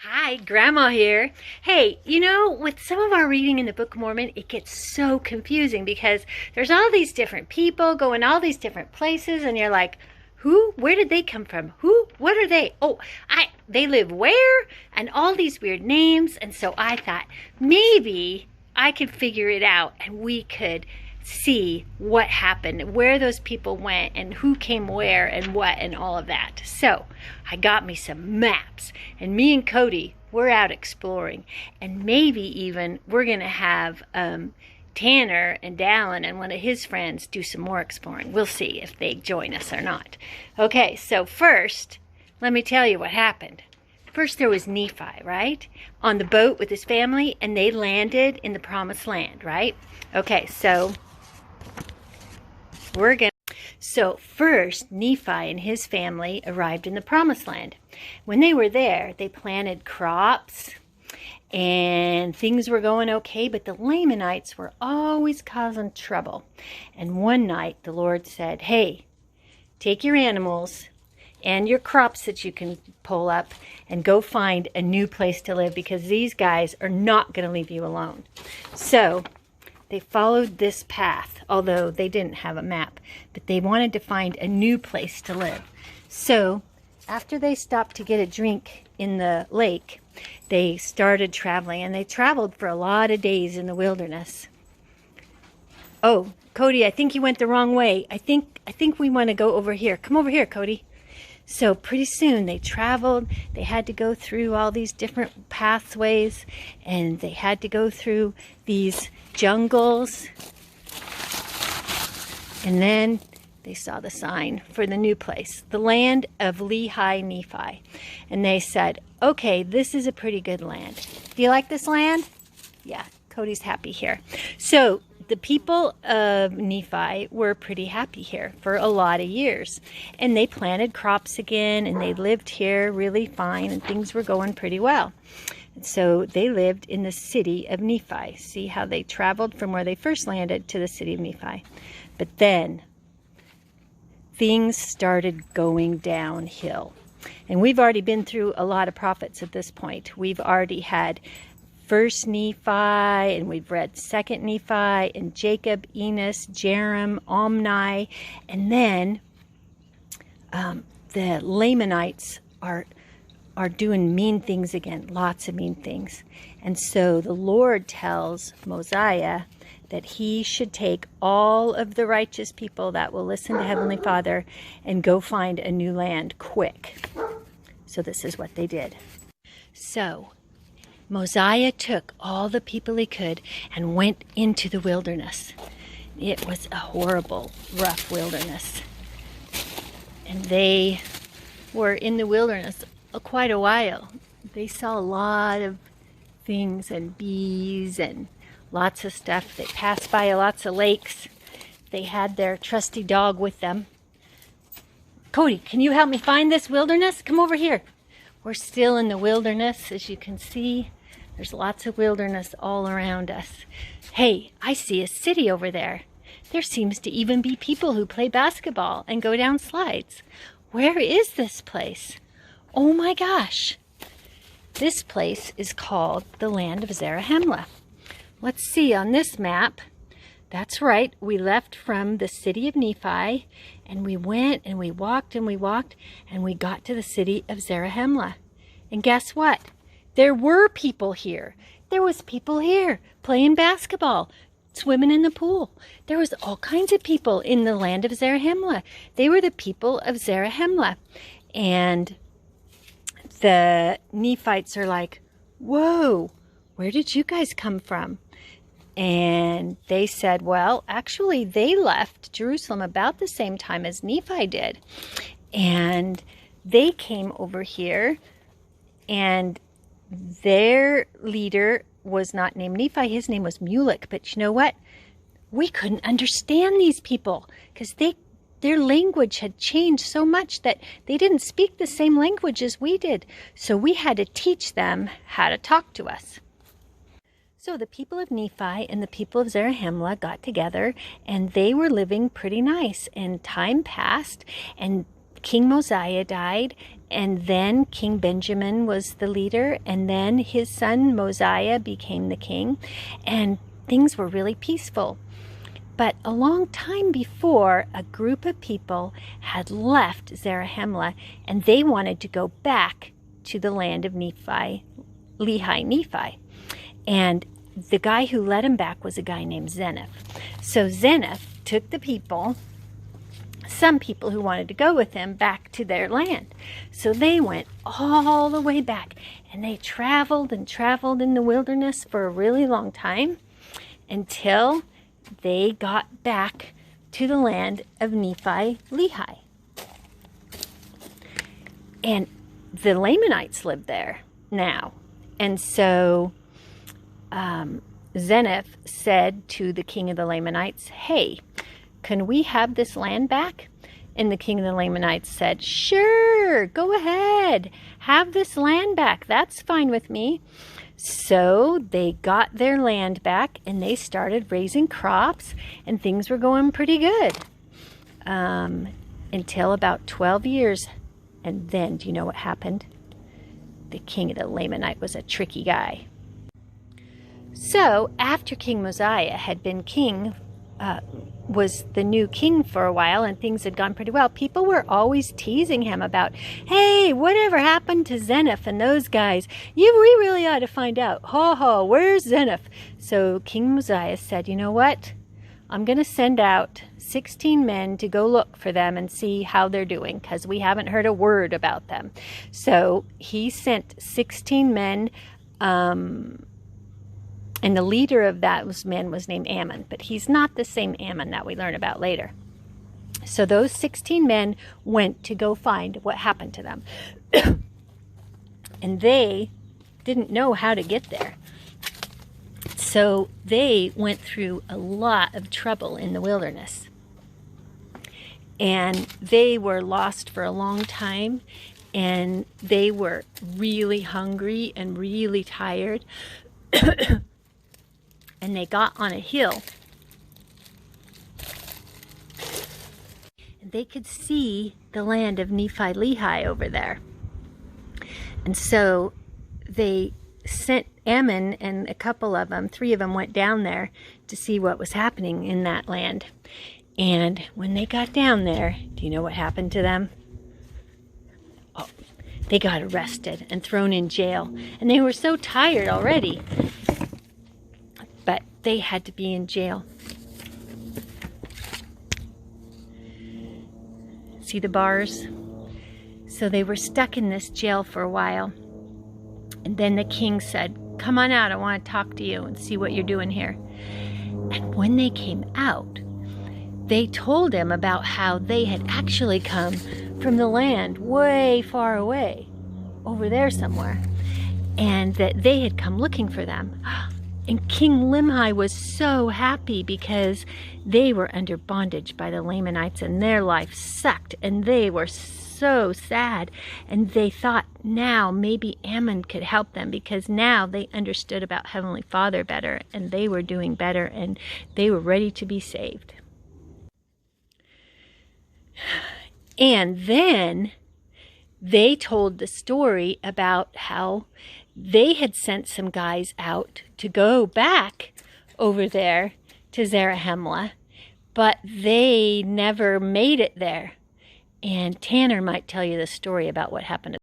Hi, Grandma here. Hey, with some of our reading in the Book of Mormon, it gets so confusing because there's all these different people going all these different places, and you're like, who? Where did they come from? Who? What are they? Oh, they live where? And all these weird names. And so I thought maybe I could figure it out and we could see what happened, where those people went, and who came where and what and all of that. So I got me some maps, and me and Cody, we're out exploring, and maybe even we're gonna have Tanner and Dallin and one of his friends do some more exploring. We'll see if they join us or not. Okay, so first, let me tell you what happened. First there was Nephi, right? On the boat with his family, and they landed in the Promised Land, right? Okay, so first, Nephi and his family arrived in the Promised Land. When they were there, they planted crops and things were going okay, but the Lamanites were always causing trouble. And one night the Lord said, hey, take your animals and your crops that you can pull up and go find a new place to live, because these guys are not going to leave you alone. So they followed this path, although they didn't have a map, but they wanted to find a new place to live. So after they stopped to get a drink in the lake, they started traveling, and they traveled for a lot of days in the wilderness. Oh, Cody, I think you went the wrong way. I think we want to go over here. Come over here, Cody. So pretty soon they traveled. They had to go through all these different pathways, and they had to go through these jungles. And then they saw the sign for the new place, the land of Lehi Nephi. And they said, okay, this is a pretty good land. Do you like this land? Yeah, Cody's happy here. So the people of Nephi were pretty happy here for a lot of years. And they planted crops again, and they lived here really fine, and things were going pretty well. And so they lived in the city of Nephi. See how they traveled from where they first landed to the city of Nephi. But then things started going downhill. And we've already been through a lot of prophets at this point. We've already had First Nephi, and we've read Second Nephi, and Jacob, Enos, Jerem, Omni, and then the Lamanites are doing mean things again, lots of mean things. And so the Lord tells Mosiah that he should take all of the righteous people that will listen to Heavenly Father and go find a new land quick. So this is what they did. So Mosiah took all the people he could and went into the wilderness. It was a horrible, rough wilderness. And they were in the wilderness quite a while. They saw a lot of things and bees and lots of stuff. They passed by lots of lakes. They had their trusty dog with them. Cody, can you help me find this wilderness? Come over here. We're still in the wilderness, as you can see. There's lots of wilderness all around us. Hey, I see a city over there. There seems to even be people who play basketball and go down slides. Where is this place? Oh my gosh. This place is called the land of Zarahemla. Let's see on this map. That's right. We left from the city of Nephi, and we went and we walked and we walked, and we got to the city of Zarahemla. And guess what? There were people here. There was people here playing basketball, swimming in the pool. There was all kinds of people in the land of Zarahemla. They were the people of Zarahemla. And the Nephites are like, whoa, where did you guys come from? And they said, well, actually, they left Jerusalem about the same time as Nephi did. And they came over here, and their leader was not named Nephi. His name was Mulek. But you know what? We couldn't understand these people because their language had changed so much that they didn't speak the same language as we did. So we had to teach them how to talk to us. So the people of Nephi and the people of Zarahemla got together, and they were living pretty nice. And time passed, and King Mosiah died, And then King Benjamin was the leader, and then his son Mosiah became the king, and things were really peaceful. But a long time before, a group of people had left Zarahemla, and they wanted to go back to the land of Nephi, Nephi. And the guy who led them back was a guy named Zeniff. So Zeniff took the people, some people who wanted to go with him, back to their land. So they went all the way back, and they traveled and traveled in the wilderness for a really long time until they got back to the land of Nephi, Lehi. And the Lamanites lived there now. And so Zeniff said to the king of the Lamanites, "Hey, can we have this land back?" And the king of the Lamanites said, "Sure, go ahead. Have this land back. That's fine with me." So they got their land back, and they started raising crops, and things were going pretty good until about 12 years. And then, do you know what happened? The king of the Lamanite was a tricky guy. So after King Mosiah had been king, was the new king for a while, and things had gone pretty well, people were always teasing him about, "Hey, whatever happened to Zeniff and those guys? We really ought to find out. Ho ho, where's Zeniff?" So King Mosiah said, "You know what? I'm going to send out 16 men to go look for them and see how they're doing, because we haven't heard a word about them." So he sent 16 men, and the leader of those men was named Ammon, but he's not the same Ammon that we learn about later. So those 16 men went to go find what happened to them. And they didn't know how to get there. So they went through a lot of trouble in the wilderness. And they were lost for a long time, and they were really hungry and really tired. And they got on a hill, and they could see the land of Nephi Lehi over there. And so they sent Ammon and a couple of them, 3 of them, went down there to see what was happening in that land. And when they got down there, do you know what happened to them? Oh, they got arrested and thrown in jail. And they were so tired already, but they had to be in jail. See the bars? So they were stuck in this jail for a while. And then the king said, "Come on out, I want to talk to you and see what you're doing here." And when they came out, they told him about how they had actually come from the land way far away, over there somewhere, and that they had come looking for them. And King Limhi was so happy, because they were under bondage by the Lamanites, and their life sucked, and they were so sad. And they thought now maybe Ammon could help them, because now they understood about Heavenly Father better, and they were doing better, and they were ready to be saved. And then they told the story about how they had sent some guys out to go back over there to Zarahemla, but they never made it there. And Tanner might tell you the story about what happened to